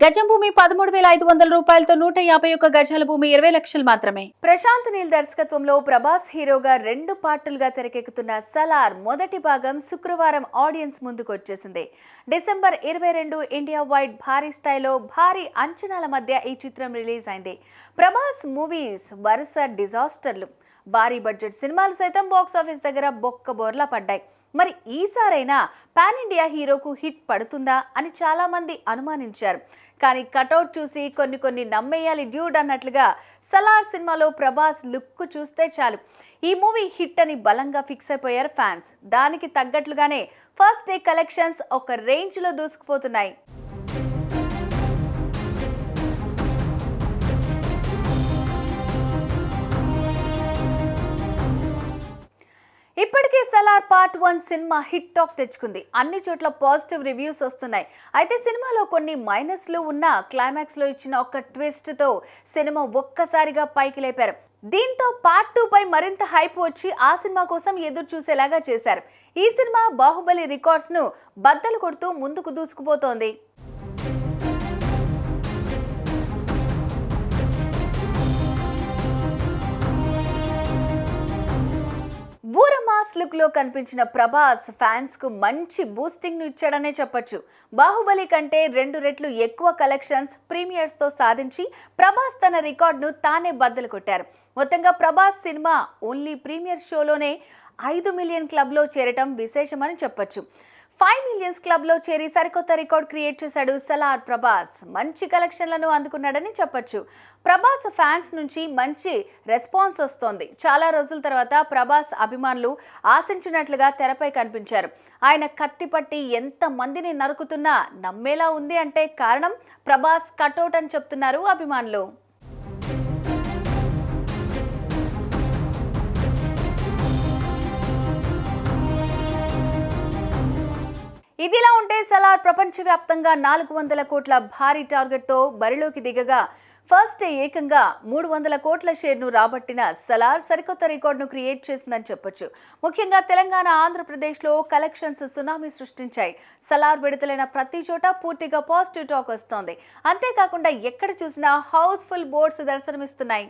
గజం భూమి 13,500 రూపాయలతో 151 గజాల భూమి 20 లక్షలు మాత్రమే. ప్రశాంత్ నీల్ దర్శకత్వంలో ప్రభాస్ హీరోగా 2 పార్టులుగా తెరకెక్కుతున్న సలార్ మొదటి భాగం శుక్రవారం ఆడియన్స్ ముందుకు వచ్చేసింది. డిసెంబర్ 22 ఇండియా వైడ్ భారీ స్థాయిలో భారీ అంచనాల మధ్య ఈ చిత్రం రిలీజ్ అయింది. ప్రభాస్ మూవీస్ వరుస డిజాస్టర్లు, భారీ బడ్జెట్ సినిమాలు సైతం బాక్స్ ఆఫీస్ దగ్గర బొక్కబోర్లా పడ్డాయి. మరి ఈసారైనా పాన్ ఇండియా హీరోకు హిట్ పడుతుందా అని చాలా మంది అనుమానించారు. కానీ కటౌట్ చూసి కొన్ని నమ్మేయాలి డ్యూడ్ అన్నట్లుగా సలార్ సినిమాలో ప్రభాస్ లుక్ చూస్తే చాలు ఈ మూవీ హిట్ అని బలంగా ఫిక్స్ అయిపోయారు ఫ్యాన్స్. దానికి తగ్గట్లుగానే ఫస్ట్ డే కలెక్షన్స్ ఒక రేంజ్ లో దూసుకుపోతున్నాయి. ఇప్పటికే Salaar part 1 cinema hit talk తెచ్చుకుంది. అన్ని చోట్ల పాజిటివ్ రివ్యూస్ వస్తున్నాయి. అయితే సినిమాలో కొన్ని మైనస్లు ఉన్న క్లైమాక్స్ లో ఇచ్చిన ఒక ట్విస్ట్ తో సినిమా ఒక్కసారిగా పైకి లేపారు. దీంతో పార్ట్ 2 పై మరింత హైప్ వచ్చి ఆ సినిమా కోసం ఎదురు చూసేలాగా చేశారు. ఈ సినిమా బాహుబలి రికార్డ్స్ ను బద్దలు కొడుతూ ముందుకు దూసుకుపోతోంది. మాస్ లుక్ లో కనిపించిన ప్రభాస్ ఫ్యాన్స్ కు మంచి బూస్టింగ్ ను ఇచ్చాడనే చెప్పొచ్చు. బాహుబలి కంటే 2 రెట్లు ఎక్కువ కలెక్షన్స్ ప్రీమియర్స్ తో సాధించి ప్రభాస్ తన రికార్డ్ ను తానే బద్దలు కొట్టారు. మొత్తంగా ప్రభాస్ సినిమా ఓన్లీ ప్రీమియర్ షోలోనే 5 మిలియన్ క్లబ్ లో చేరటం విశేషమని చెప్పొచ్చు. 5 మిలియన్స్ క్లబ్ లో చేరి సరికొత్త రికార్డ్ క్రియేట్ చేశాడు సలార్ ప్రభాస్. మంచి కలెక్షన్లను అందుకున్నాడని చెప్పొచ్చు. ప్రభాస్ ఫ్యాన్స్ నుంచి మంచి రెస్పాన్స్ వస్తోంది. చాలా రోజుల తర్వాత ప్రభాస్ అభిమానులు ఆశించినట్లుగా తెరపై కనిపించారు. ఆయన కత్తిపట్టి ఎంత మందిని నరుకుతున్నా నమ్మేలా ఉంది అంటే కారణం ప్రభాస్ కటౌట్ అని చెప్తున్నారు అభిమానులు. ఇదిలా ఉంటే సలార్ ప్రపంచవ్యాప్తంగా 400 కోట్ల భారీ టార్గెట్తో బరిలోకి దిగగా ఫస్ట్ ఏకంగా 300 కోట్ల షేర్ను రాబట్టిన సలార్ సరికొత్త రికార్డును క్రియేట్ చేసిందని చెప్పొచ్చు. ముఖ్యంగా తెలంగాణ, ఆంధ్రప్రదేశ్లో కలెక్షన్స్ సునామీ సృష్టించాయి. సలార్ విడుదలైన ప్రతి చోట పూర్తిగా పాజిటివ్ టాక్ వస్తోంది. అంతేకాకుండా ఎక్కడ చూసినా హౌస్ఫుల్ బోర్డ్స్ దర్శనమిస్తున్నాయి.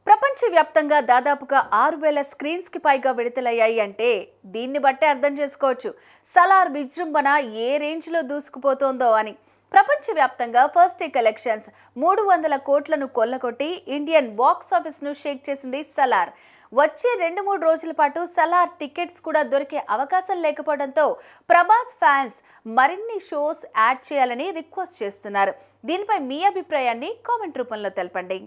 ప్రపంచవ్యాప్తంగా దాదాపుగా 6,000 స్క్రీన్స్ కి పైగా విడుదలయ్యాయి అంటే దీన్ని బట్టే అర్థం చేసుకోవచ్చు సలార్ విజృంభణ ఏ రేంజ్ లో దూసుకుపోతోందో అని. ప్రపంచవ్యాప్తంగా ఫస్ట్ డే కలెక్షన్స్ 300 కోట్లను కొల్లగొట్టి ఇండియన్ బాక్స్ ఆఫీస్ ను షేక్ చేసింది సలార్. వచ్చే 2-3 రోజుల పాటు సలార్ టికెట్స్ కూడా దొరికే అవకాశం లేకపోవడంతో ప్రభాస్ ఫ్యాన్స్ మరిన్ని షోస్ యాడ్ చేయాలని రిక్వెస్ట్ చేస్తున్నారు. దీనిపై మీ అభిప్రాయాన్ని కామెంట్ రూపంలో తెలపండి.